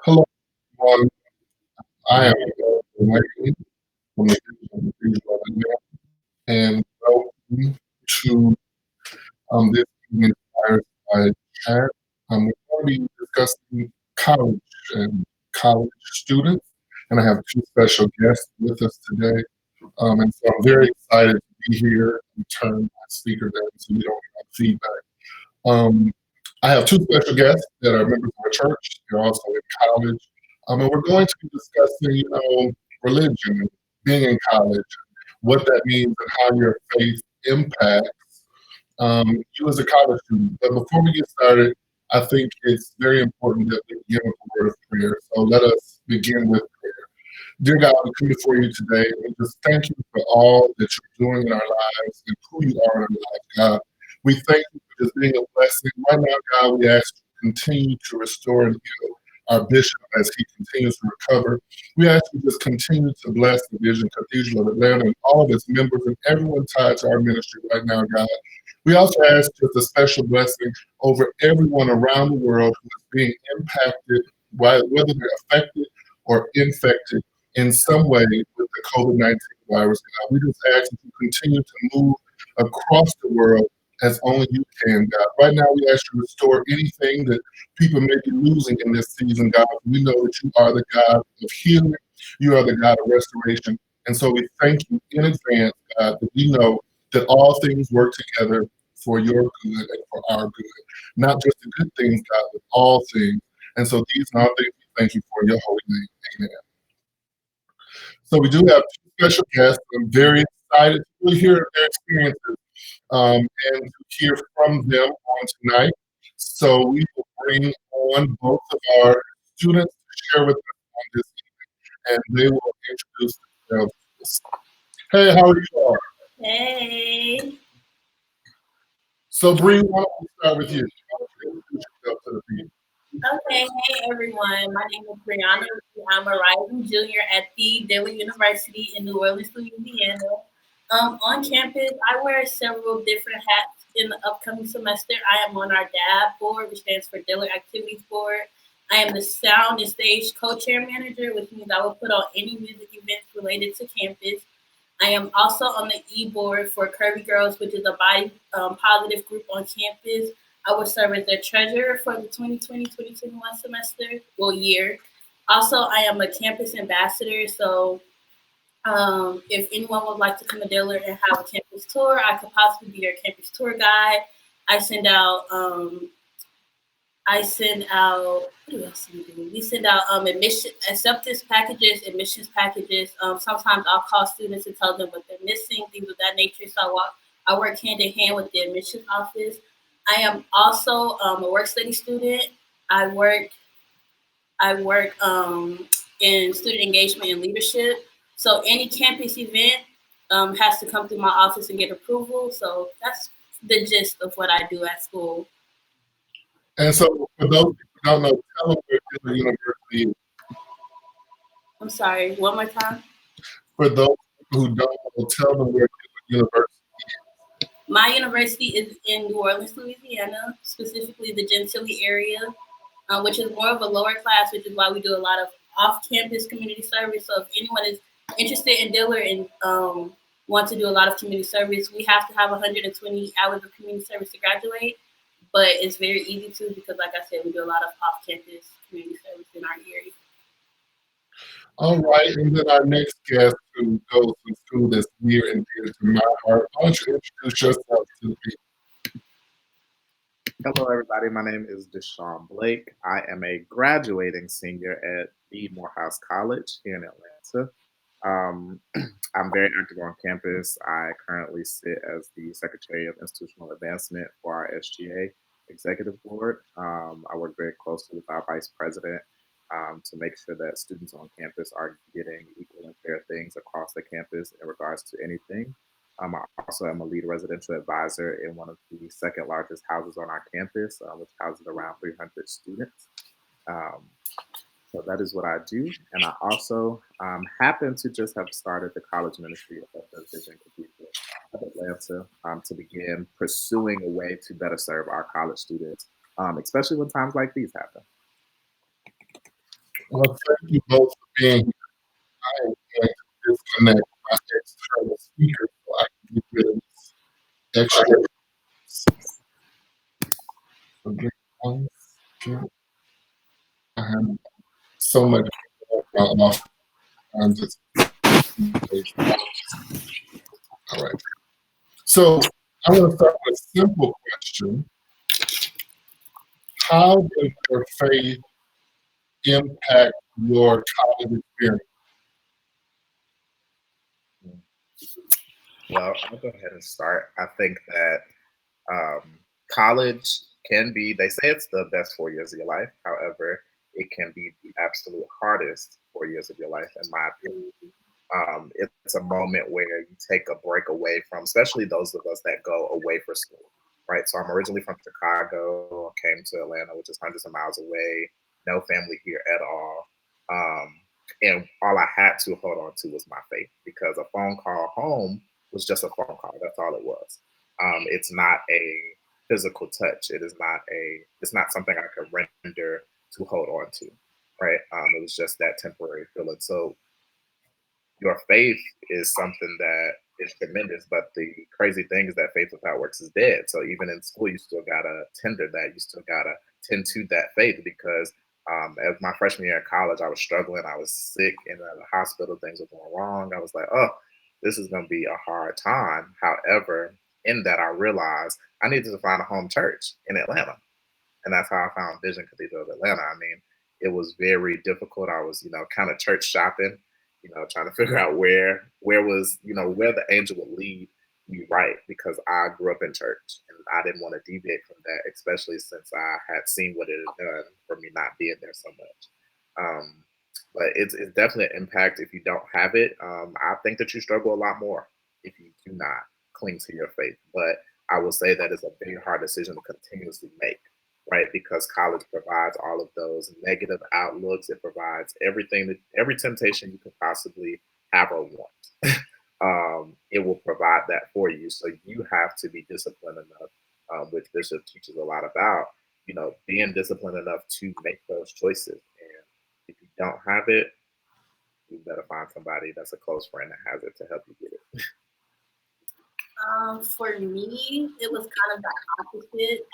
Hello, everyone. I am Wayne from the Digital University, and welcome to this evening's Fireside chat. We're going to be discussing college and college students, and I have two special guests with us today. And so I'm very excited to be here and turn my speaker down so we don't have feedback. Um, I have two special guests that are members of our church. They're also in college. And we're going to be discussing, religion and being in college, what that means and how your faith impacts you as a college student. But before we get started, I think it's very important that we begin with a word of prayer. So let us begin with prayer. Dear God, we come before you today and just thank you for all that you're doing in our lives and who you are in our lives, God. We thank you for just being a blessing. Right now, God, we ask you to continue to restore and heal our bishop as he continues to recover. We ask you to just continue to bless the Vision Cathedral of Atlanta and all of its members and everyone tied to our ministry right now, God. We also ask just a special blessing over everyone around the world who is being impacted, whether they're affected or infected in some way with the COVID-19 virus. God, we just ask that you continue to move across the world as only you can, God. Right now, we ask you to restore anything that people may be losing in this season, God. We know that you are the God of healing. You are the God of restoration. And so we thank you in advance, God, that we know that all things work together for your good and for our good. Not just the good things, God, but all things. And so these are all things we thank you for in your holy name. Amen. So we do have two special guests. I'm very excited to hear their experiences and to hear from them on tonight. So we will bring on both of our students to share with us on this evening, and they will introduce themselves to us. Hey, how are you all? Hey. So Bree, why don't we start with you? Why don't you introduce yourself to the people? Okay. Hey, everyone. My name is Breonna Lee. I'm a rising junior at the Dillard University in New Orleans, Louisiana. On campus, I wear several different hats in the upcoming semester. I am on our DAB board, which stands for Dillard Activities Board. I am the sound and stage co-chair manager, which means I will put on any music events related to campus. I am also on the e-board for Curvy Girls, which is a body positive group on campus. I will serve as their treasurer for the 2020-2021 semester, year. Also, I am a campus ambassador, so if anyone would like to come to Dillard and have a campus tour, I could possibly be your campus tour guide. I send out what else do we do? We send out admission acceptance packages, admissions packages. Sometimes I'll call students and tell them what they're missing, things of that nature. So I work hand in hand with the admissions office. I am also a work study student. I work in student engagement and leadership. So any campus event has to come through my office and get approval. So that's the gist of what I do at school. And so for those who don't know, tell them where Dillard University is. I'm sorry, one more time. For those who don't know, tell them where Dillard University My university is in New Orleans, Louisiana, specifically the Gentilly area, which is more of a lower class, which is why we do a lot of off-campus community service. So if anyone is interested in Dillard and want to do a lot of community service, we have to have 120 hours of community service to graduate. But it's very easy to because, like I said, we do a lot of off-campus community service in our area. All right, and then our next guest who goes to school that's near and dear to my heart. Why don't you introduce yourself to the people? Hello, everybody. My name is Deshaun Blake. I am a graduating senior at the Morehouse College here in Atlanta. Um, I'm very active on campus. I currently sit as the Secretary of Institutional Advancement for our SGA Executive Board. I work very closely with our Vice President to make sure that students on campus are getting equal and fair things across the campus in regards to anything. I also am a lead residential advisor in one of the second largest houses on our campus, which houses around 300 students. Um, so that is what I do. And I also happen to just have started the college ministry of the Vision Cathedral of Atlanta to begin pursuing a way to better serve our college students, especially when times like these happen. Well, thank you both for being here. I am going to disconnect my external speaker so I can get rid of this extra. So give me 1 second. I have so much off. I'm just all right. So I want to start with a simple question. How does your faith impact your college experience? Well, I'll go ahead and start. I think that college can be, they say it's the best 4 years of your life. However, it can be the absolute hardest 4 years of your life, in my opinion. It's a moment where you take a break away from, especially those of us that go away for school, right? So I'm originally from Chicago, came to Atlanta, which is hundreds of miles away, no family here at all. And all I had to hold on to was my faith, because a phone call home was just a phone call. That's all it was. It's not a physical touch. It's not something I could render to hold on to, right? It was just that temporary feeling. So your faith is something that is tremendous, but the crazy thing is that faith without works is dead. So even in school, you still gotta tender that. You still gotta tend to that faith, because as my freshman year in college, I was struggling. I was sick in the hospital. Things were going wrong. I was like, oh, this is gonna be a hard time. However, in that, I realized I needed to find a home church in Atlanta, and that's how I found Vision Cathedral of Atlanta. I mean, it was very difficult. I was, kind of church shopping, trying to figure out where was, where the angel would lead me, right, because I grew up in church and I didn't want to deviate from that, especially since I had seen what it had done for me not being there so much. Um, but it's definitely an impact if you don't have it. I think that you struggle a lot more if you do not cling to your faith. But I will say that it's a very hard decision to continuously make, right? Because college provides all of those negative outlooks. It provides every temptation you could possibly have or want. It will provide that for you. So you have to be disciplined enough, which Bishop teaches a lot about, being disciplined enough to make those choices. And if you don't have it, you better find somebody that's a close friend that has it to help you get it. For me, it was kind of the opposite.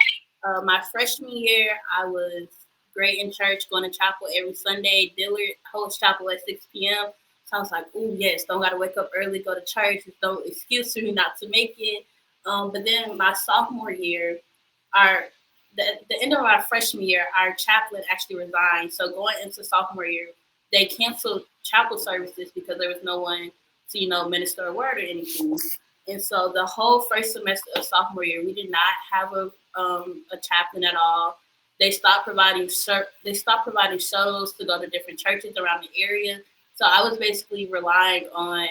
My freshman year, I was great in church, going to chapel every Sunday. Dillard hosts chapel at 6 p.m. So I was like, oh, yes, don't got to wake up early, go to church. There's no excuse for me not to make it. But then my sophomore year, our the end of our freshman year, our chaplain actually resigned. So going into sophomore year, they canceled chapel services because there was no one to, minister a word or anything. And so the whole first semester of sophomore year, we did not have a chaplain at all. They stopped providing shuttles to go to different churches around the area. So I was basically relying on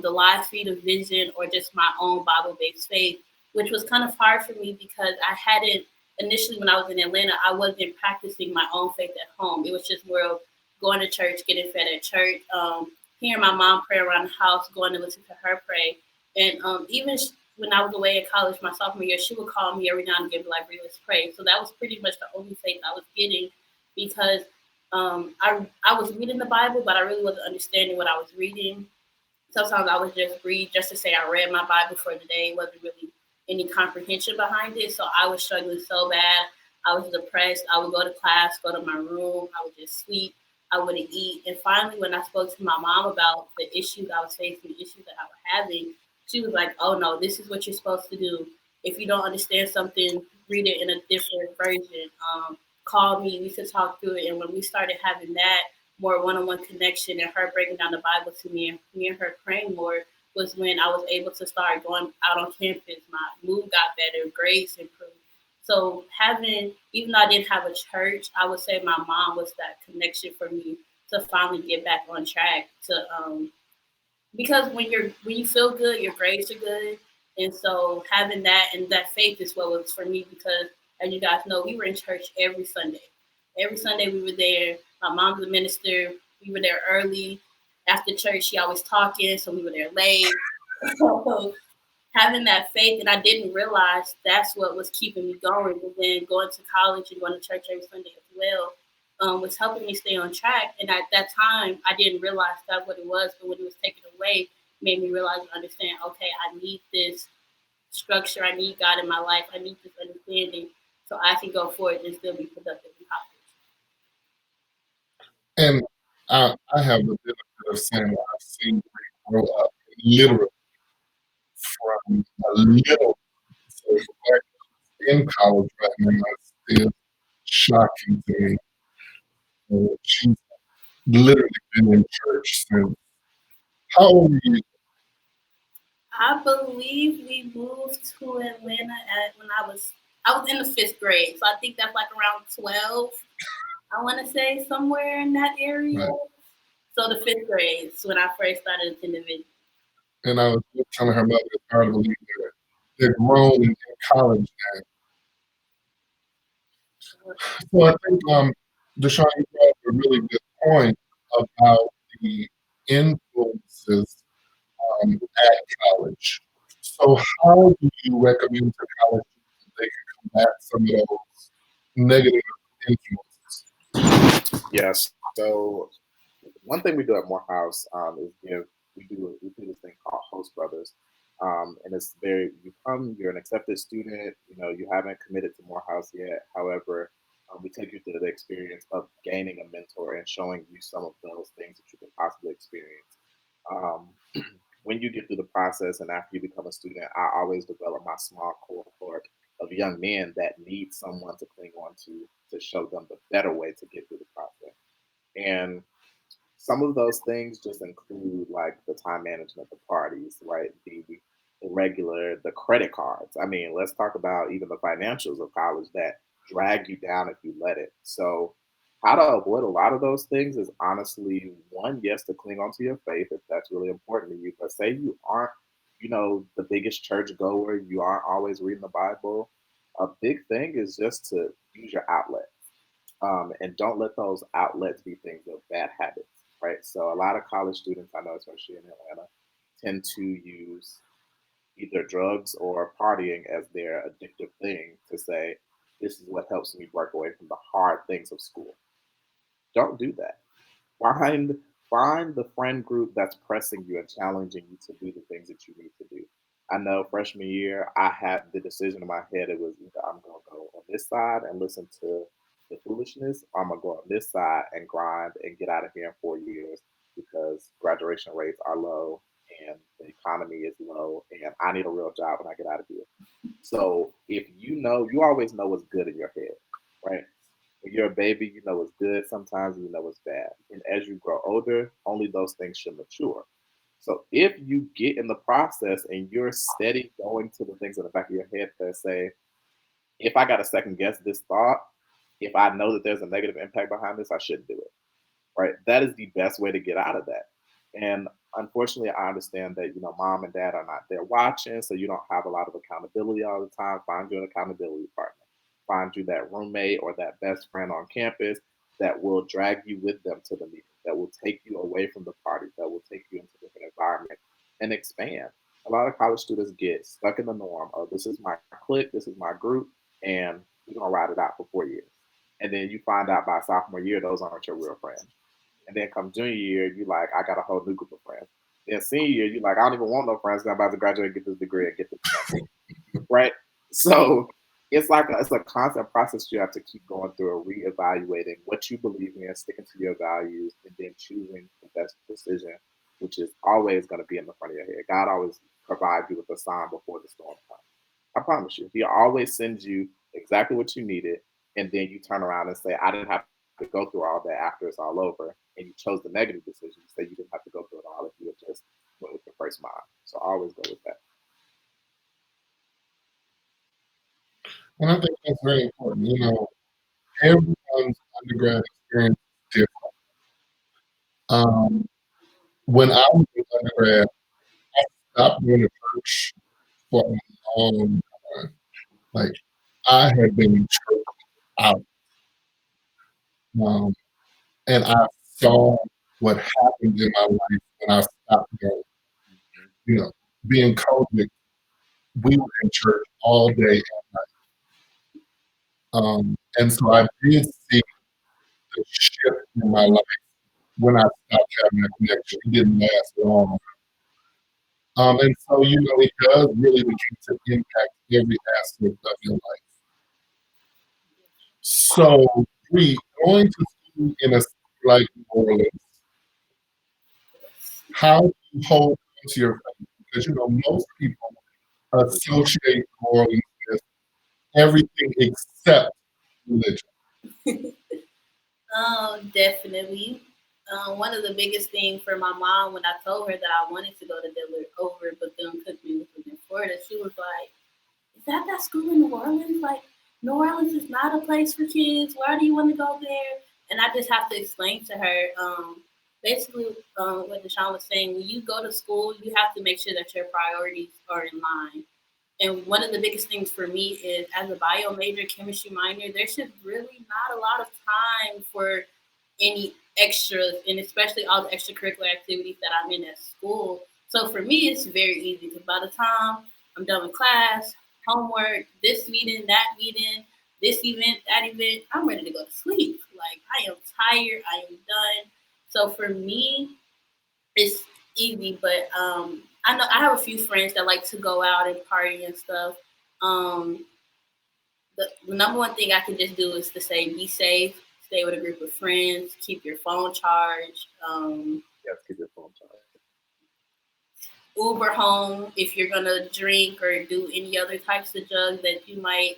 the live feed of Vision or just my own Bible based faith, which was kind of hard for me because I hadn't initially when I was in Atlanta, I wasn't practicing my own faith at home. It was just more of going to church, getting fed at church, hearing my mom pray around the house, going to listen to her pray. And when I was away in college, my sophomore year, she would call me every now and again, be like, let's pray. So that was pretty much the only faith I was getting because I was reading the Bible, but I really wasn't understanding what I was reading. Sometimes I would just read just to say I read my Bible for the day. It wasn't really any comprehension behind it. So I was struggling so bad. I was depressed. I would go to class, go to my room. I would just sleep. I wouldn't eat. And finally, when I spoke to my mom about the issues I was facing, the issues that I was having, she was like, oh no, this is what you're supposed to do. If you don't understand something, read it in a different version. Call me. We could talk through it. And when we started having that, more one-on-one connection and her breaking down the Bible to me and me and her praying more was when I was able to start going out on campus. My mood got better, grades improved. So even though I didn't have a church, I would say my mom was that connection for me to finally get back on track because when you feel good, your grades are good. And so having that and that faith is what was for me because as you guys know, we were in church every Sunday. Every Sunday we were there. My mom's a minister. We were there early. After church, she always talking, so we were there late. So having that faith, and I didn't realize that's what was keeping me going. But then going to college and going to church every Sunday as well, was helping me stay on track. And at that time, I didn't realize that what it was, but when it was taken away, it made me realize and understand, okay, I need this structure. I need God in my life. I need this understanding so I can go forward and still be productive in college. And I have the benefit of saying that I've seen Bree grow up literally from a little. So the fact that she's in college right now is still shocking to me. She's literally been in church since. How old are you? I believe we moved to Atlanta when I was in the fifth grade, so I think that's like around 12. I want to say somewhere in that area. Right. So the fifth grade is when I first started attending video. And I was just telling her mother it's hard to believe they're grown in college now. So I think Deshaun, you brought up a really good point about the influences at college. So how do you recommend to college students that they can combat some of those negative influences? Yes. So one thing we do at Morehouse is we do this thing called Host Brothers, and it's very you're an accepted student. You haven't committed to Morehouse yet. However, we take you through the experience of gaining a mentor and showing you some of those things that you can possibly experience. Um, when you get through the process and after you become a student, I always develop my small cohort of young men that need someone to cling on to show them the better way to get through the process. And some of those things just include like the time management, the parties, right? The credit cards. I mean, let's talk about even the financials of college that drag you down if you let it. So, how to avoid a lot of those things is honestly one, yes, to cling onto your faith if that's really important to you. But say you aren't, the biggest church goer, you aren't always reading the Bible. A big thing is just to use your outlet, and don't let those outlets be things of bad habits, right? So a lot of college students I know, especially in Atlanta, tend to use either drugs or partying as their addictive thing to say, this is what helps me break away from the hard things of school. Don't do that. Find the friend group that's pressing you and challenging you to do the things that you need to do. I know freshman year I had the decision in my head. It was either I'm gonna go on this side and listen to the foolishness, or I'm gonna go on this side and grind and get out of here in 4 years because graduation rates are low and the economy is low and I need a real job when I get out of here. So if you always know what's good in your head, right? When you're a baby, you know what's good. Sometimes you know what's bad. And as you grow older, only those things should mature. So if you get in the process and you're steady going to the things in the back of your head that say, if I got to second guess this thought, if I know that there's a negative impact behind this, I shouldn't do it, right? That is the best way to get out of that. And unfortunately, I understand that mom and dad are not there watching, so you don't have a lot of accountability all the time. Find you an accountability partner. Find you that roommate or that best friend on campus that will drag you with them to the meeting, that will take you away from the party, that will take you into a different environment and expand. A lot of college students get stuck in the norm of this is my clique, this is my group, and we're gonna ride it out for 4 years. And then you find out by sophomore year those aren't your real friends. And then come junior year, you like, I got a whole new group of friends. Then senior year, you like, I don't even want no friends. I'm about to graduate and get this degree and get this job. Right? So it's a constant process you have to keep going through, reevaluating what you believe in, sticking to your values, and then choosing the best decision, which is always going to be in the front of your head. God always provides you with a sign before the storm comes. I promise you, He always sends you exactly what you needed, and then you turn around and say, I didn't have to go through all that after it's all over, and you chose the negative decision. You say you didn't have to go through it all if you had just went with your first mind. So I always go with that. And I think that's very important. Everyone's undergrad experience is different. When I was in undergrad, I stopped going to church for a long time. Like I had been in church out, um, and I saw what happened in my life when I stopped going. You know, being COVID, we were in church all day and night, and so I did see a shift in my life when I stopped having that connection. It didn't last long. And so, it does really begin to impact every aspect of your life. So, going to school in a city like New Orleans, how do you hold on to your faith? Because, most people associate New Orleans with everything except religion. Definitely. One of the biggest things for my mom when I told her that I wanted to go to Dillard over, but then took me in Florida, she was like, "Is that school in New Orleans? Like, New Orleans is not a place for kids. Why do you want to go there?" And I just have to explain to her, basically, what Deshaun was saying. When you go to school, you have to make sure that your priorities are in line. And one of the biggest things for me is as a bio major, chemistry minor, there's just really not a lot of time for any extras and especially all the extracurricular activities that I'm in at school. So for me, it's very easy because by the time I'm done with class, homework, this meeting, that meeting, this event, that event, I'm ready to go to sleep. Like I am tired, I am done. So for me, it's easy, but I know I have a few friends that like to go out and party and stuff. Um, the number one thing I can just do is to say be safe, stay with a group of friends, keep your phone charged. Yes, keep your phone charged. Uber home if you're gonna drink or do any other types of drugs that you might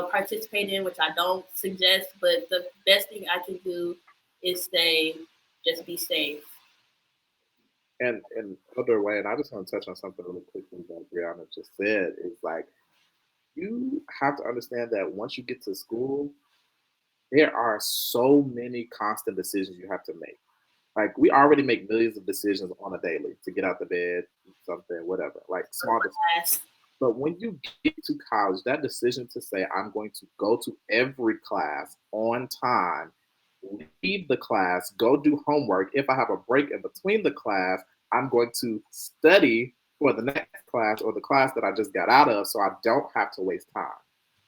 participate in, which I don't suggest. But the best thing I can do is say just be safe. And other way, and I just want to touch on something really quickly that Brianna just said is like you have to understand that once you get to school, there are so many constant decisions you have to make. Like we already make millions of decisions on a daily to get out the bed, eat something, whatever. Like small decisions. But when you get to college, that decision to say I'm going to go to every class on time, leave the class, go do homework. If I have a break in between the class, I'm going to study for the next class or the class that I just got out of so I don't have to waste time.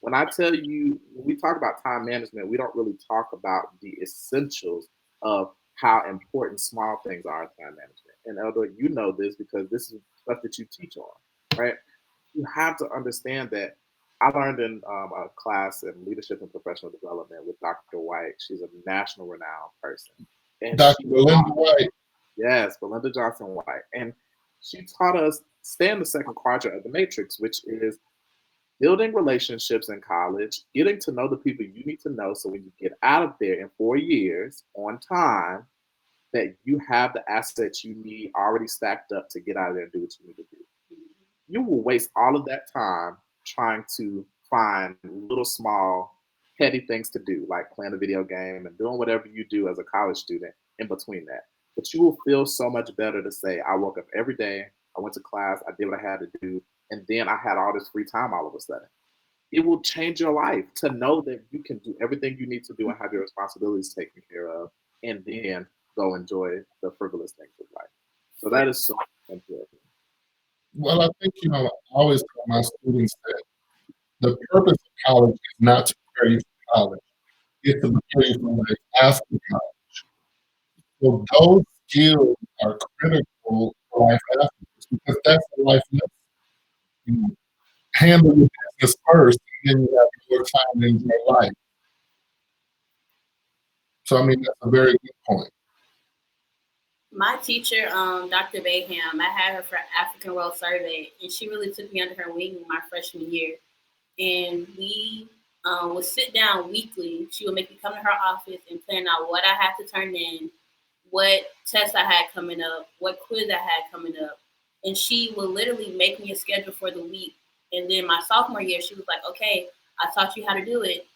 When I tell you, when we talk about time management, we don't really talk about the essentials of how important small things are in time management. And Elder, you know this because this is stuff that you teach on, right? You have to understand that I learned in a class in leadership and professional development with Dr. White. She's a national renowned person. And Dr. Belinda White. Yes, Belinda Johnson White. And she taught us stay in the second quadrant of the matrix, which is building relationships in college, getting to know the people you need to know so when you get out of there in 4 years on time, that you have the assets you need already stacked up to get out of there and do what you need to do. You will waste all of that time trying to find little small petty things to do, like playing a video game and doing whatever you do as a college student in between that. But you will feel so much better to say, I woke up every day, I went to class, I did what I had to do, and then I had all this free time all of a sudden. It will change your life to know that you can do everything you need to do and have your responsibilities taken care of, and then go enjoy the frivolous things of life. So that is so important. Well, I think, I always tell my students that the purpose of college is not to prepare you for college. It's to prepare you for life after college. So those skills are critical for life afterwards because that's the life lesson. You handle your business first, and then you have more time to enjoy life. So, that's a very good point. My teacher, Dr. Bayham, I had her for African World Survey, and she really took me under her wing my freshman year. And we would sit down weekly. She would make me come to her office and plan out what I had to turn in, what tests I had coming up, what quiz I had coming up. And she would literally make me a schedule for the week. And then my sophomore year, she was like, okay, I taught you how to do it.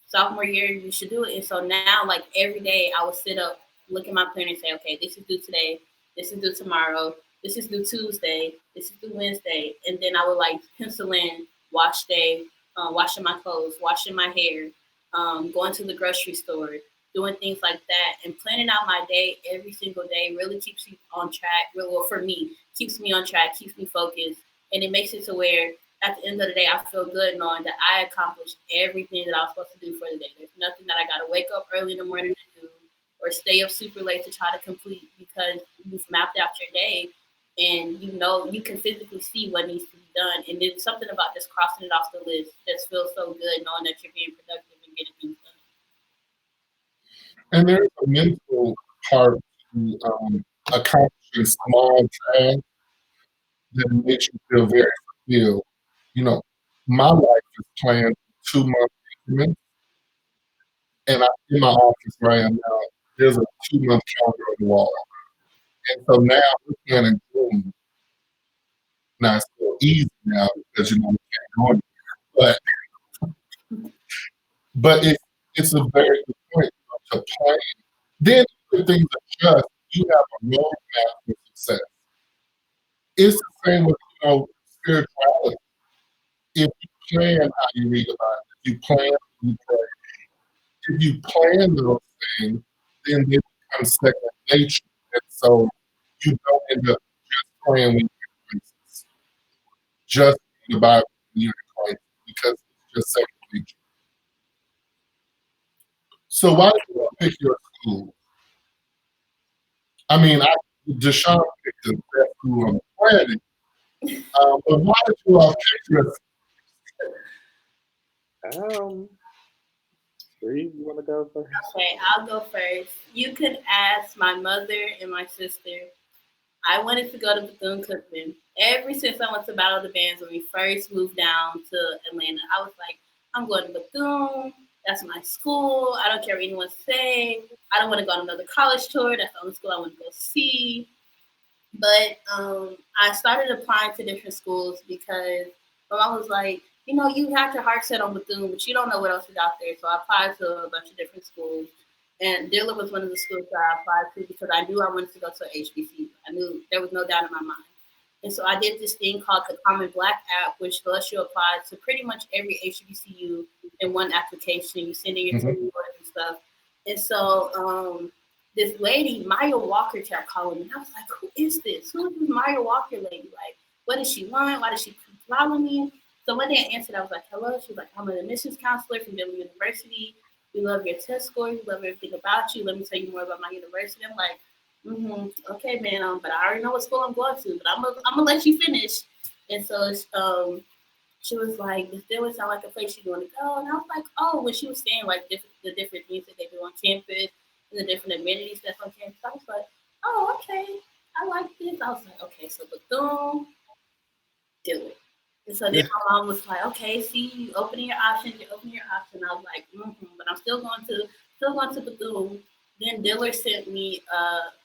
Sophomore year, you should do it. And so now, like every day, I would sit up, look at my planner and say, okay, this is due today, this is due tomorrow, this is due Tuesday, this is due Wednesday. And then I would like pencil in wash day, washing my clothes, washing my hair, going to the grocery store, doing things like that. And planning out my day every single day really keeps you on track. Well, for me, keeps me on track, keeps me focused. And it makes it to where at the end of the day, I feel good knowing that I accomplished everything that I was supposed to do for the day. There's nothing that I got to wake up early in the morning to do or stay up super late to try to complete because you've mapped out your day and you know you can physically see what needs to be done. And there's something about just crossing it off the list that feels so good knowing that you're being productive and getting things done. And there's a mental part to accomplishing small tasks that makes you feel very fulfilled. You know, my life is planned for 2 month increments, and in my office right now, there's a 2 month calendar on the wall. And so now we're planning June. Now it's still easy now because you know we can't go anywhere. But it's a very good point, you know, to plan. Then the things adjust, you have a roadmap for success. It's the same with spirituality. If you plan how you read about it, if you plan how you pray, if you plan those things, then they become second nature. And so you don't end up just praying when you're in crisis, just reading the Bible when you're in crisis, because it's just second nature. So why did you pick your school? I mean, Deshaun picked the best school on the planet, but why did you all pick your Bree, you want to go first? Okay, I'll go first. You could ask my mother and my sister. I wanted to go to Bethune-Cookman. Ever since I went to Battle of the Bands when we first moved down to Atlanta, I was like, I'm going to Bethune. That's my school. I don't care what anyone say. I don't want to go on another college tour. That's the only school I want to go see. But I started applying to different schools because my mom was like, you know, you have your heart set on Bethune, but you don't know what else is out there. So I applied to a bunch of different schools. And Dillard was one of the schools that I applied to because I knew I wanted to go to HBCU. I knew there was no doubt in my mind. And so I did this thing called the Common Black app, which lets you apply to pretty much every HBCU in one application. You send in your Mhm. paperwork and stuff. And so this lady, Maya Walker, kept calling me. I was like, who is this? Who is this Maya Walker lady? Like, what does she want? Why does she keep following me? So one day I answered, I was like, hello. She was like, I'm an admissions counselor from Dillard University. We love your test score. We love everything about you. Let me tell you more about my university. I'm like, okay, man, but I already know what school I'm going to, but I'm gonna let you finish. And so she was like, this didn't sound like a place you want to go. And I was like, oh, when she was saying like the different things that they do on campus and the different amenities that's on campus, I was like, oh, okay, I like this. I was like, okay, so Bethune, do it. And so then my mom was like, okay, see, you opening your options, you're opening your options. I was like, but I'm still going to Bethune. Then Dillard sent me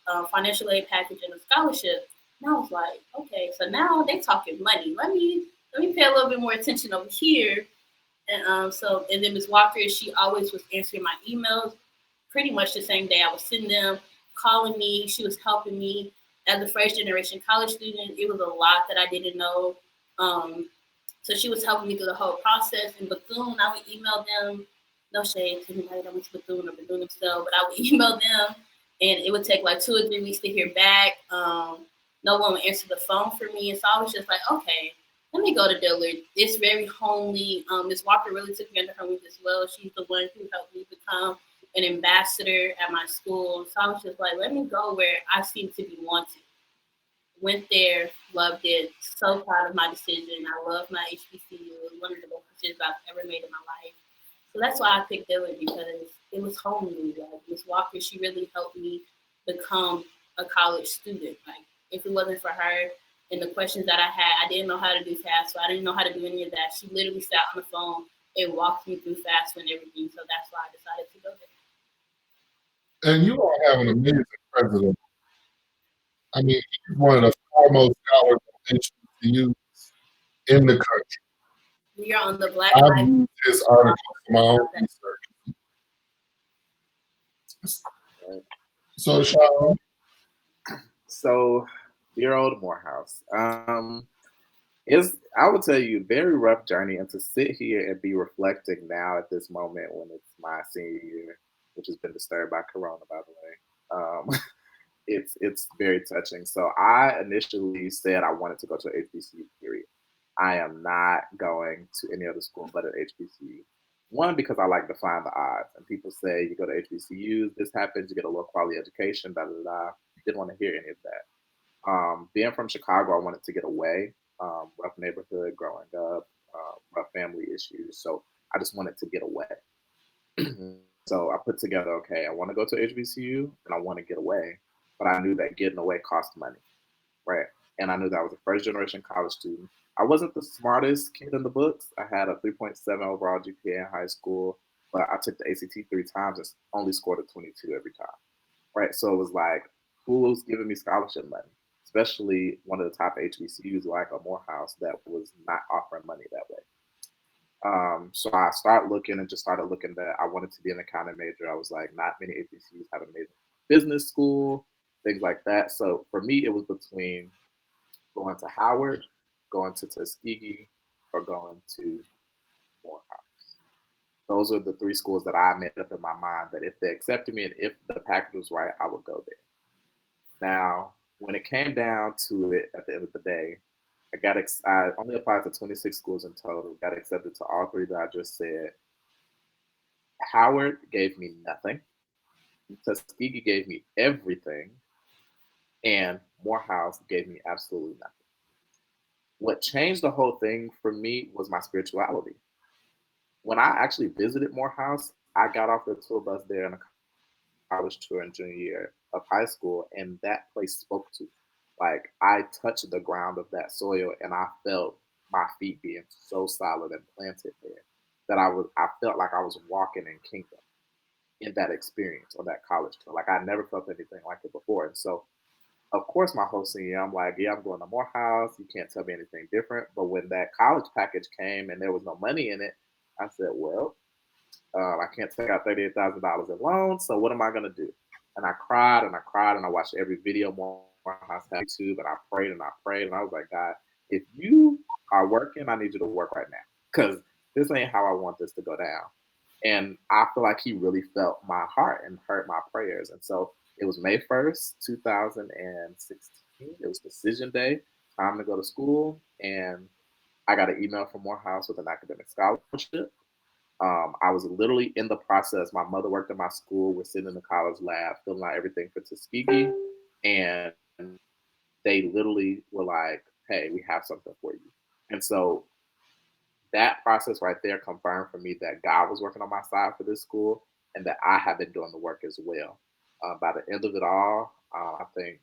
a financial aid package and a scholarship. And I was like, okay, so now they talking money. Let me pay a little bit more attention over here. And then Ms. Walker, she always was answering my emails pretty much the same day I was sending them, calling me. She was helping me as a first generation college student. It was a lot that I didn't know. So she was helping me through the whole process. And Bethune, I would email them. No shade to anybody that went to Bethune or Bethune themselves, but I would email them, and it would take like 2 or 3 weeks to hear back. No one would answer the phone for me, and so I was just like, okay, let me go to Dillard. It's very homely. Ms. Walker really took me under her wing as well. She's the one who helped me become an ambassador at my school. So I was just like, let me go where I seem to be wanted. Went there, loved it. So proud of my decision. I love my HBCU. It was one of the best decisions I've ever made in my life. So that's why I picked Dillard because it was homely. Like Ms. Walker, she really helped me become a college student. Like if it wasn't for her and the questions that I had, I didn't know how to do FAFSA. So I didn't know how to do any of that. She literally sat on the phone and walked me through FAFSA and everything. So that's why I decided to go there. And you all have an amazing president. I mean, he's one of the foremost scholars of HBCUs in the country. We are on the Black I've Lives used his article for my own research. So, Sean, So, dear old Morehouse. It's, I would tell you, very rough journey, and to sit here and be reflecting now at this moment when it's my senior year, which has been disturbed by Corona, by the way. It's very touching. So I initially said I wanted to go to HBCU. Period. I am not going to any other school but an HBCU. One, because I like defying the odds. And people say you go to HBCUs, this happens, you get a low quality education, da da da. Didn't want to hear any of that. Being from Chicago, I wanted to get away. Rough neighborhood growing up, rough family issues. So I just wanted to get away. So I put together, okay, I want to go to HBCU and I want to get away, but I knew that getting away cost money, right? And I knew that I was a first generation college student. I wasn't the smartest kid in the books. I had a 3.7 overall GPA in high school, but I took the ACT 3 times and only scored a 22 every time, right? So it was like, who's giving me scholarship money? Especially one of the top HBCUs like a Morehouse that was not offering money that way. So I started looking and just started looking that I wanted to be an accounting major. I was like, not many HBCUs have a major business school, things like that. So for me, it was between going to Howard, going to Tuskegee, or going to Morehouse. Those are the three schools that I made up in my mind that if they accepted me and if the package was right, I would go there. Now, when it came down to it at the end of the day, I only applied to 26 schools in total, got accepted to all three that I just said. Howard gave me nothing. Tuskegee gave me everything. And Morehouse gave me absolutely nothing. What changed the whole thing for me was my spirituality. When I actually visited Morehouse, I got off the tour bus there in a college tour in junior year of high school, and that place spoke to me. Like I touched the ground of that soil, and I felt my feet being so solid and planted there that I felt like I was walking in kingdom in that experience or that college tour. Like I never felt anything like it before, and so of course, my whole senior year, I'm like, yeah, I'm going to Morehouse. You can't tell me anything different. But when that college package came and there was no money in it, I said, well, I can't take out $38,000 in loans. So what am I going to do? And I cried and I cried and I watched every video Morehouse had on YouTube and I prayed and I prayed. And I was like, God, if you are working, I need you to work right now because this ain't how I want this to go down. And I feel like he really felt my heart and heard my prayers. And so it was May 1st, 2016. It was decision day, time to go to school. And I got an email from Morehouse with an academic scholarship. I was literally in the process. My mother worked at my school. We're sitting in the college lab, filling out everything for Tuskegee. And they literally were like, hey, we have something for you. And so that process right there confirmed for me that God was working on my side for this school and that I have been doing the work as well. By the end of it all, I think,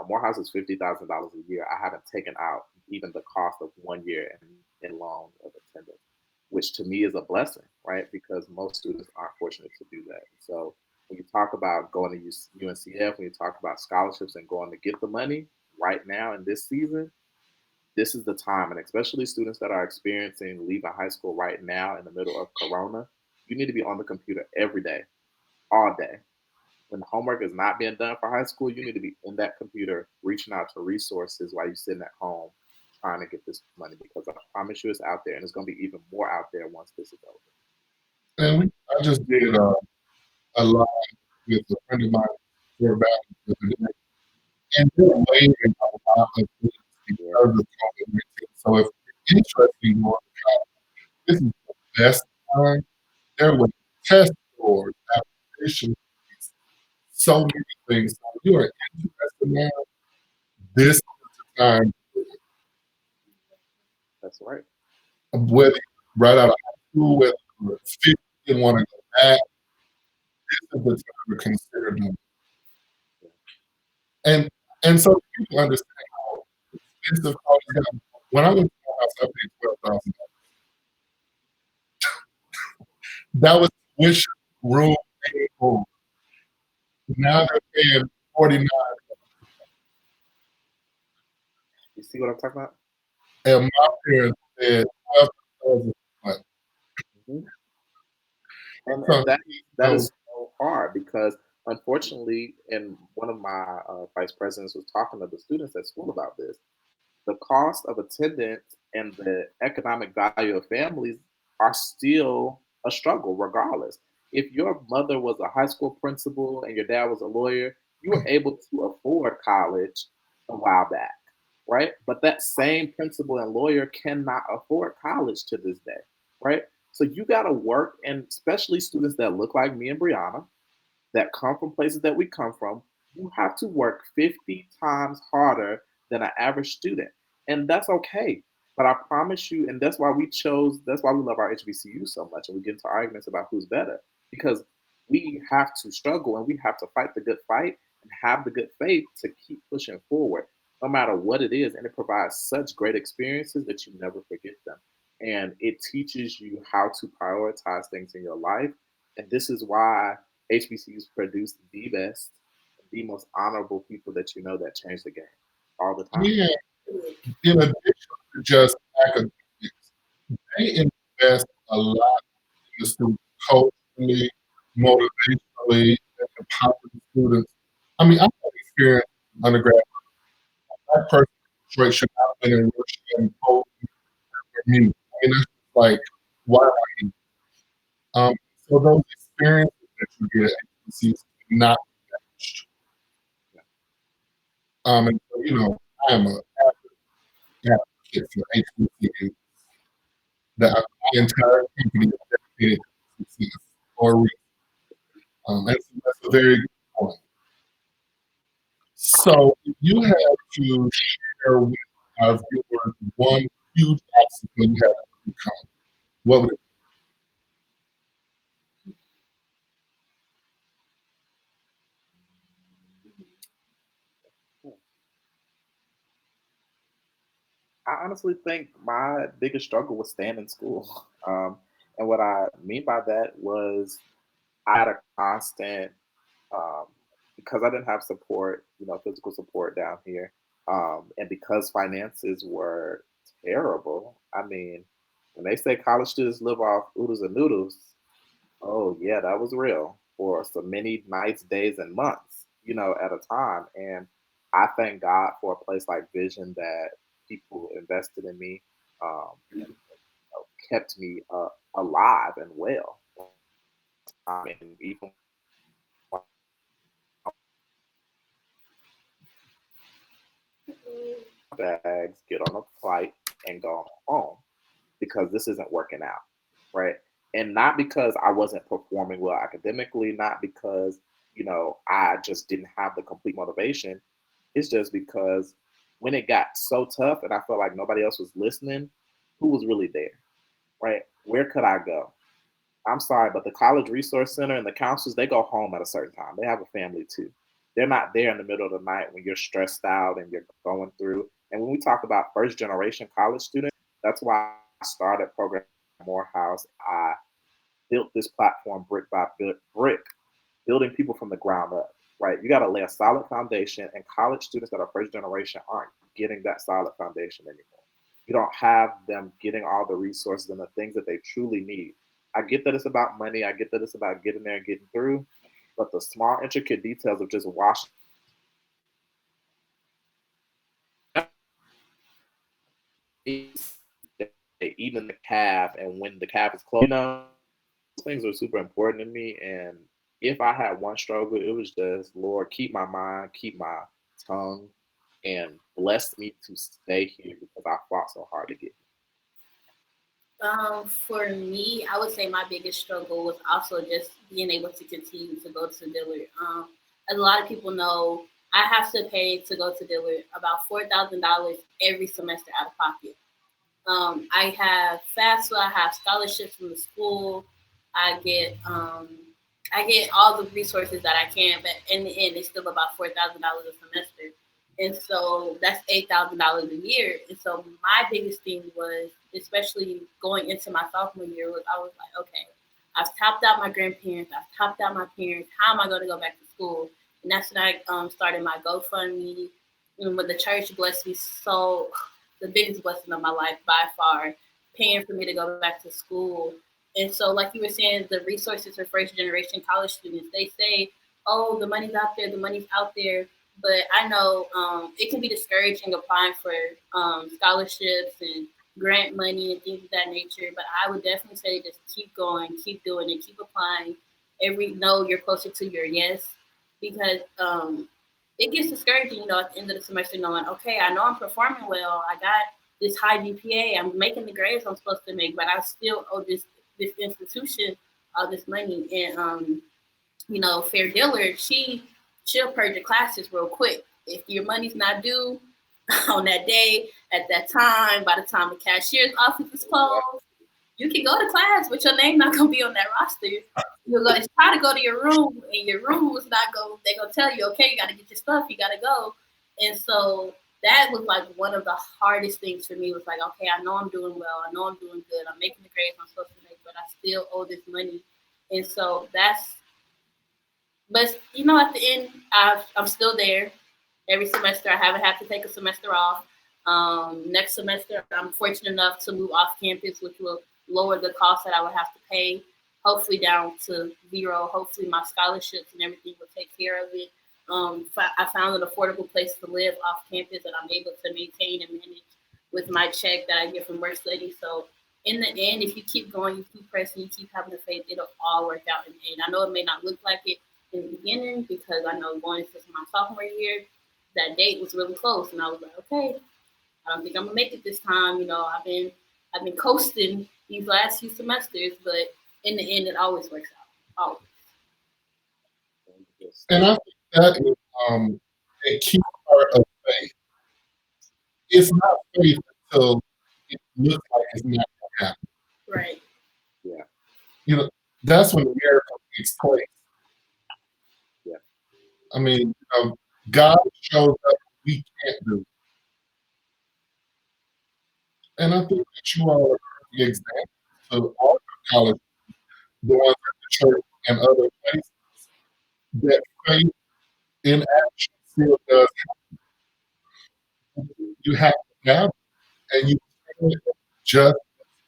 Morehouse is $50,000 a year. I haven't taken out even the cost of 1 year in loan of attendance, which to me is a blessing, right? Because most students aren't fortunate to do that. So when you talk about going to UNCF, when you talk about scholarships and going to get the money right now in this season, this is the time, and especially students that are experiencing leaving high school right now in the middle of Corona, you need to be on the computer every day, all day. When the homework is not being done for high school, you need to be in that computer, reaching out to resources while you're sitting at home trying to get this money because I promise you it's out there, and it's going to be even more out there once this is over. And I just did a live with a friend of mine for about the other day, and they're waiving a lot of things because of COVID-19. So if you're interested in more, this is the best time. They're waiving test scores, application fees, so many things. So if you are interested now, this is the time. That's right. Whether right out of high school, whether you're 50 and want to go back, this is the time to consider them. And so people understand how expensive college is. When I went to my house, I paid $12,000. That was tuition, room, and food. Now they're paying 49, You see what I'm talking about? and my parents said 12,000. Mm-hmm. And So, that is so hard because unfortunately, and one of my vice presidents was talking to the students at school about this. The cost of attendance and the economic value of families are still a struggle, regardless. If your mother was a high school principal and your dad was a lawyer, you were able to afford college a while back. right? But that same principal and lawyer cannot afford college to this day, right? So you got to work, and especially students that look like me and Brianna, that come from places that we come from, you have to work 50 times harder than an average student. And that's okay. But I promise you, and that's why we love our HBCU so much. And we get into arguments about who's better because we have to struggle and we have to fight the good fight and have the good faith to keep pushing forward, no matter what it is. And it provides such great experiences that you never forget them. And it teaches you how to prioritize things in your life. And this is why HBCUs produce the best, the most honorable people that you know that change the game all the time. Yeah, in addition to just academics, they invest a lot in the students culturally, motivationally, and empowering students. I mean, I have experience in undergrad. That person in Detroit should not have been in Russia and Poland or me. I mean, that's just like, why am I here? Um, so those experiences that you get at HBCUs not matched. And so, I am a advocate for HBCUs. That my entire company is dedicated to success or a reason. And so that's a very good point. So if you had to share with our viewers one huge obstacle you had to overcome, what would it I honestly think my biggest struggle was staying in school. And what I mean by that was I had a constant, um, because I didn't have support, physical support down here, and because finances were terrible. I mean, when they say college students live off oodles and noodles, oh yeah, that was real for so many nights, days, and months, at a time. And I thank God for a place like Vision that people invested in me, and kept me alive and well. And even bags, get on a flight, and go home because this isn't working out, right? And not because I wasn't performing well academically, not because I just didn't have the complete motivation. It's just because when it got so tough and I felt like nobody else was listening, who was really there, right? Where could I go? I'm sorry, but the College Resource Center and the counselors, they go home at a certain time. They have a family too. They're not there in the middle of the night when you're stressed out and you're going through. And when we talk about first generation college students, that's why I started program Morehouse. I built this platform brick by brick, building people from the ground up, right? You got to lay a solid foundation, and college students that are first generation aren't getting that solid foundation anymore. You don't have them getting all the resources and the things that they truly need. I get that it's about money. I get that it's about getting there and getting through, but the small, intricate details of just washing, eating the calf, and when the calf is closed, those things are super important to me. And if I had one struggle, it was just, Lord, keep my mind, keep my tongue, and bless me to stay here because I fought so hard to get For me, I would say my biggest struggle was also just being able to continue to go to Dillard. As a lot of people know, I have to pay to go to Dillard about $4,000 every semester out of pocket. I have FAFSA, I have scholarships from the school. I get um, I get all the resources that I can, but in the end, it's still about $4,000 a semester, and so that's $8,000 a year. And so my biggest thing was, especially going into my sophomore year, was I was like, okay, I've topped out my grandparents, I've topped out my parents. How am I going to go back to school? And that's when I started my GoFundMe. And when the church blessed me so, the biggest blessing of my life by far, paying for me to go back to school. And so, like you were saying, the resources for first generation college students, they say, oh, the money's out there, the money's out there. But I know it can be discouraging applying for scholarships and grant money and things of that nature. But I would definitely say just keep going, keep doing it, keep applying. Every no, you're closer to your yes, because it gets discouraging, at the end of the semester, knowing, okay, I know I'm performing well, I got this high GPA, I'm making the grades I'm supposed to make, but I still owe this institution all this money. And Fair Dillard, she'll purge your classes real quick. If your money's not due on that day, at that time, by the time the cashier's office is closed, you can go to class, but your name not gonna be on that roster. You're gonna try to go to your room, and your room was not go. They're gonna tell you, okay, you gotta get your stuff, you gotta go. And so that was like one of the hardest things for me. Was like, okay, I know I'm doing well, I know I'm doing good, I'm making the grades I'm supposed to make, but I still owe this money. And so but at the end, I'm still there. Every semester, I haven't had to take a semester off. Next semester, I'm fortunate enough to move off campus, which will lower the cost that I would have to pay, hopefully down to zero. Hopefully, my scholarships and everything will take care of it. I found an affordable place to live off campus that I'm able to maintain and manage with my check that I get from work study. So, in the end, if you keep going, you keep pressing, you keep having the faith, it'll all work out in the end. I know it may not look like it in the beginning because I know going into my sophomore year, that date was really close, and I was like, okay, I don't think I'm gonna make it this time. I've been coasting these last few semesters, but in the end, it always works out. Always. And I think that is a key part of faith. It's not faith until it looks like it's not going to happen. Right. Yeah. That's when the miracle takes place. Yeah. I mean, God shows up when we can't do. And I think that you all are the example to all the college, the ones at the church and other places, that faith in action still does happen. You have to have it, and you can't just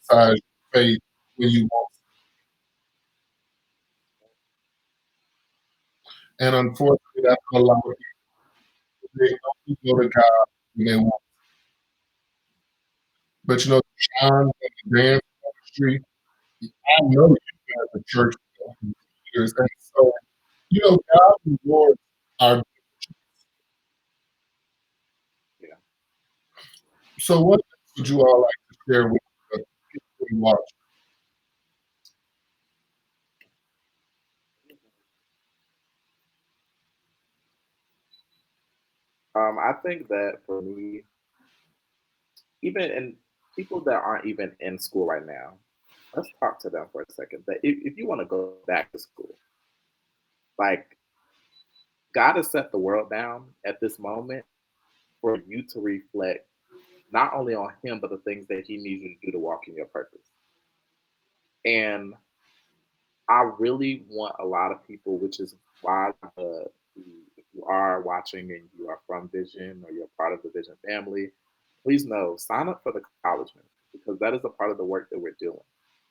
exercise faith when you want to. And unfortunately, that's what a lot of people, they only go to God when they want to. But Sean and the dance ministry, I know you've been at the church for years. And so, God rewards our. Yeah. So, what would you all like to share with the people who watch? I think that for me, even in people that aren't even in school right now, let's talk to them for a second. That if you want to go back to school, like God has set the world down at this moment for you to reflect not only on Him, but the things that He needs you to do to walk in your purpose. And I really want a lot of people, which is why if you are watching and you are from Vision or you're part of the Vision family, please know, sign up for the college ministry because that is a part of the work that we're doing,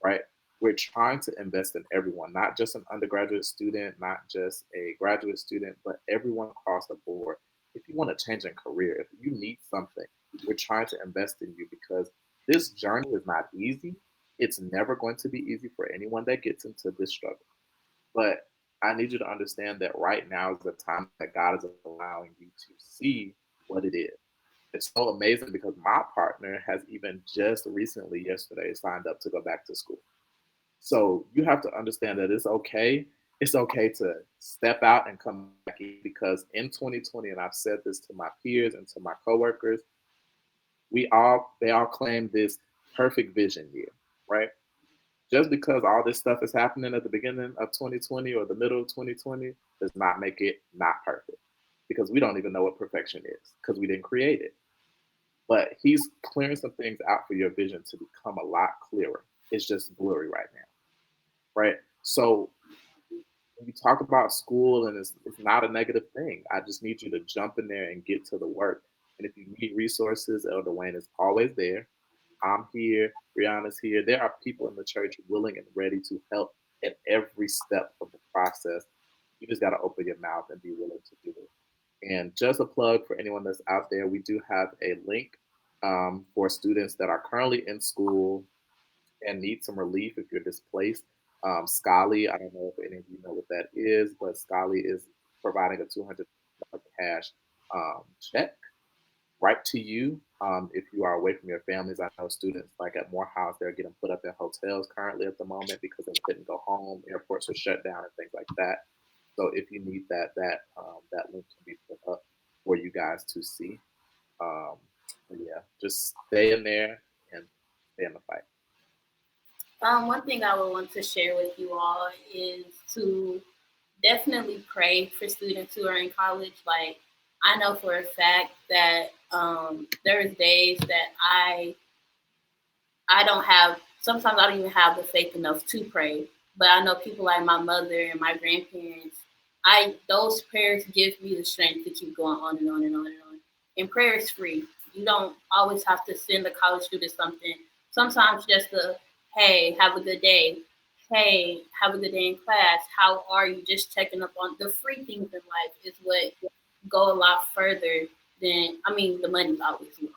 right? We're trying to invest in everyone, not just an undergraduate student, not just a graduate student, but everyone across the board. If you want to change a career, if you need something, we're trying to invest in you because this journey is not easy. It's never going to be easy for anyone that gets into this struggle. But I need you to understand that right now is the time that God is allowing you to see what it is. It's so amazing because my partner has even just recently, yesterday, signed up to go back to school. So you have to understand that it's okay. It's okay to step out and come back in because in 2020, and I've said this to my peers and to my coworkers, they all claim this perfect vision year, right? Just because all this stuff is happening at the beginning of 2020 or the middle of 2020 does not make it not perfect because we don't even know what perfection is because we didn't create it. But he's clearing some things out for your vision to become a lot clearer. It's just blurry right now, right? So when you talk about school and it's not a negative thing, I just need you to jump in there and get to the work. And if you need resources, Elder Wayne is always there. I'm here, Brianna's here. There are people in the church willing and ready to help at every step of the process. You just got to open your mouth and be willing to do it. And just a plug for anyone that's out there, we do have a link for students that are currently in school and need some relief if you're displaced. Scali, I don't know if any of you know what that is, but Scali is providing a $200 cash check right to you if you are away from your families. I know students like at Morehouse, they're getting put up in hotels currently at the moment because they couldn't go home. Airports are shut down and things like that. So if you need that link can be put up for you guys to see. Um, but yeah, just stay in there and stay in the fight. One thing I would want to share with you all is to definitely pray for students who are in college. Like, I know for a fact that there's days that I don't have. Sometimes I don't even have the faith enough to pray. But I know people like my mother and my grandparents. I those prayers give me the strength to keep going on and on and on and on. And prayer is free. You don't always have to send a college student something. Sometimes just a hey, have a good day. Hey, have a good day in class. How are you? Just checking up on the free things in life is what go a lot further than the money's always low.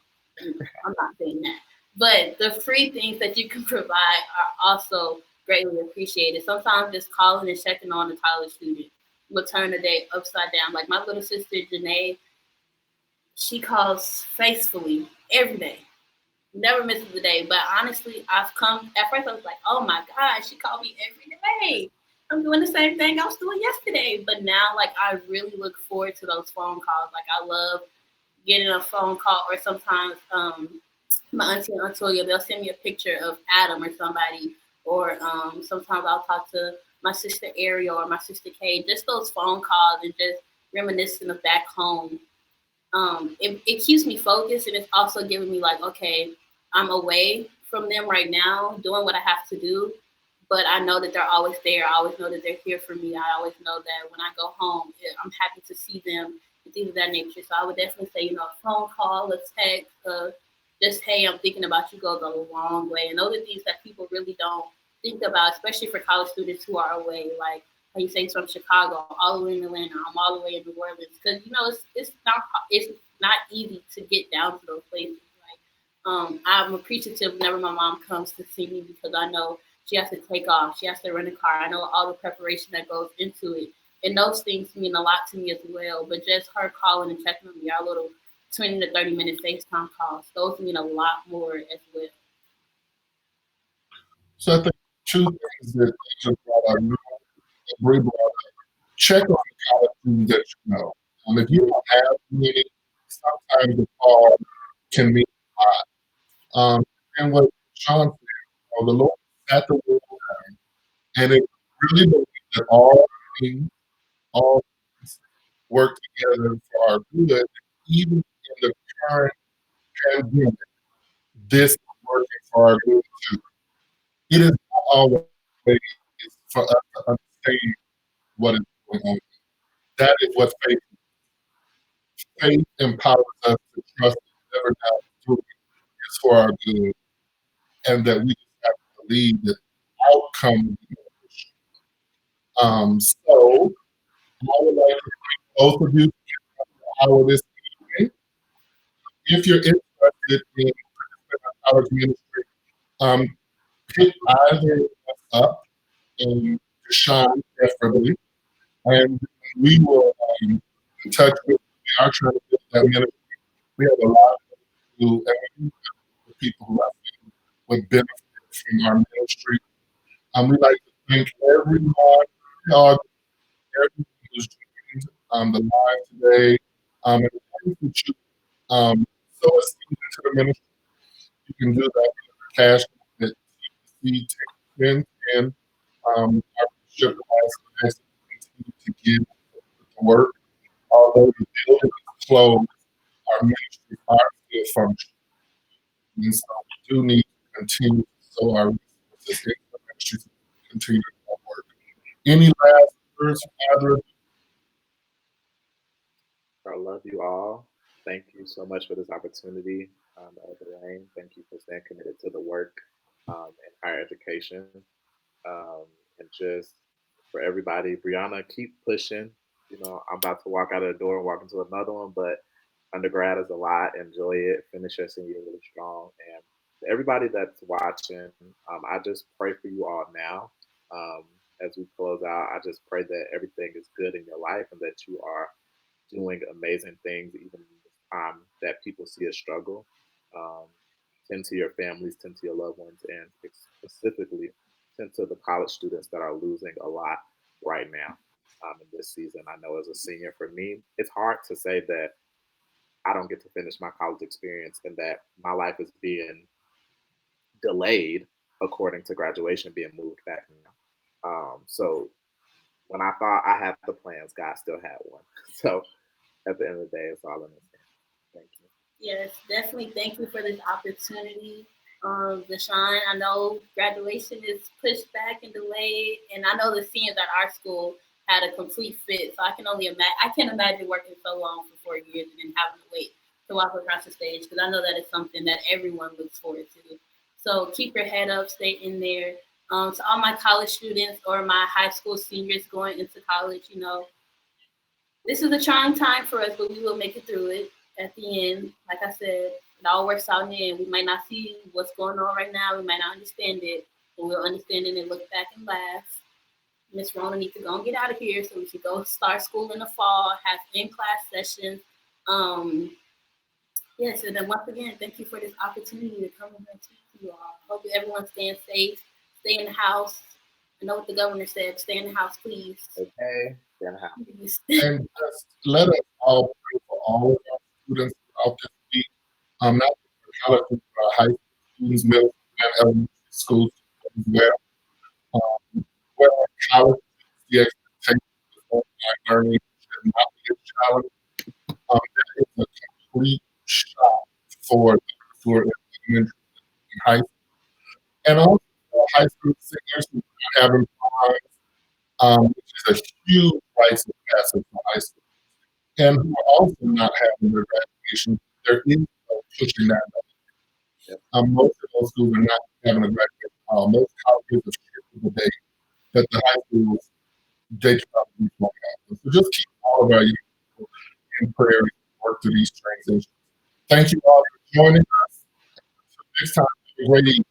I'm not saying that. But the free things that you can provide are also greatly appreciated. Sometimes just calling and checking on a college student will turn the day upside down. Like my little sister Janae, she calls faithfully every day, never misses a day. But honestly, I've come at first I was like, oh my God, she called me every day. I'm doing the same thing I was doing yesterday. But now like I really look forward to those phone calls. Like I love getting a phone call or sometimes my auntie and Antonia, they'll send me a picture of Adam or somebody, or sometimes I'll talk to my sister Ariel or my sister Kay. Just those phone calls and just reminiscing of back home. It keeps me focused and it's also giving me like, okay, I'm away from them right now, doing what I have to do, but I know that they're always there. I always know that they're here for me. I always know that when I go home, I'm happy to see them and things of that nature. So I would definitely say, a phone call, a text, just hey, I'm thinking about you goes a long way. And those are things that people really don't think about, especially for college students who are away. Like how you say from Chicago all the way in Atlanta, I'm all the way in New Orleans, because it's not easy to get down to those places. Like I'm appreciative whenever my mom comes to see me because I know she has to take off, she has to rent a car. I know all the preparation that goes into it, and those things mean a lot to me as well. But just her calling and checking on me, our little 20 to 30-minute FaceTime calls, those mean a lot more as well. So I think two things that just brought up, Bree brought up, check on the college students that you know. If you don't have many, sometimes the call can mean a lot. And what Sean said, the Lord sat the world down, and it really believe that all things, all things work together for our good, even in the current pandemic. This is working for our good too. It is not always for us to understand what is going on. That is what faith is. Faith empowers us to trust that whatever God is doing is for our good, and that we just have to believe that the outcome will be beneficial. So I would like to thank both of you for our this evening. If you're interested in college ministry, um, pick either of us up, and Deshaun preferably, and we will in touch with. We are trying to build that ministry. We have a lot to do, and we do have people who I think would benefit from our ministry. We'd like to thank everyone, uh, everyone who's joined the live today. And thank you that you sow a seed into the ministry. You can do that with cash at TBC 10 and our bishop has asked us to continue to give the work. Although the building is closed, our ministries are still functioning. And so we do need to continue to sow our resources into the ministry to continue to do our work. Any last words from either of I love you all. Thank you so much for this opportunity, Elder Lane. Thank you for staying committed to the work in higher education. And just for everybody, Breonna, keep pushing. I'm about to walk out of the door and walk into another one, but undergrad is a lot. Enjoy it. Finish your senior year really strong. And to everybody that's watching, I just pray for you all now. Um, as we close out, I just pray that everything is good in your life and that you are doing amazing things, even in this time that people see as struggle. Um, tend to your families, tend to your loved ones, and specifically tend to the college students that are losing a lot right now in this season. I know as a senior, for me, it's hard to say that I don't get to finish my college experience and that my life is being delayed according to graduation being moved back now. So when I thought I had the plans, God still had one. So at the end of the day, it's all in His hands. Thank you. Yes, definitely. Thank you for this opportunity. Deshaun, I know graduation is pushed back and delayed, and I know the seniors at our school had a complete fit. So I can only imagine. I can't imagine working so long for 4 years and then having to wait to walk across the stage because I know that is something that everyone looks forward to. So keep your head up, stay in there. To all my college students or my high school seniors going into college, this is a trying time for us, but we will make it through it at the end. Like I said, it all works out in the end. We might not see what's going on right now. We might not understand it, but we'll understand it and look back and laugh. Miss Rona needs to go and get out of here so we can go start school in the fall, have in-class sessions. Um, yes, and then once again, thank you for this opportunity to come here and speak to you all. Hope everyone's staying safe, stay in the house. I know what the governor said, stay in the house, please. Okay, then how? Please. And just let us all pray for all of our students throughout this week. Not just for college, but for our high school students, middle and elementary school students as well. Where our college is the expectation of online learning should not be a challenge. That is a complete shock for those who are in elementary and high school. And also for high school seniors who are having problems, which is a huge rites of passage for high school. And who are also not having their graduation. There is no pushing that. Yep. Most of those schools are not having a graduation. Most colleges have shifted the day that the high schools they probably won't happen. So just keep all of our young people in prayer as we work through these transitions. Thank you all for joining us. Until next time, have a great evening.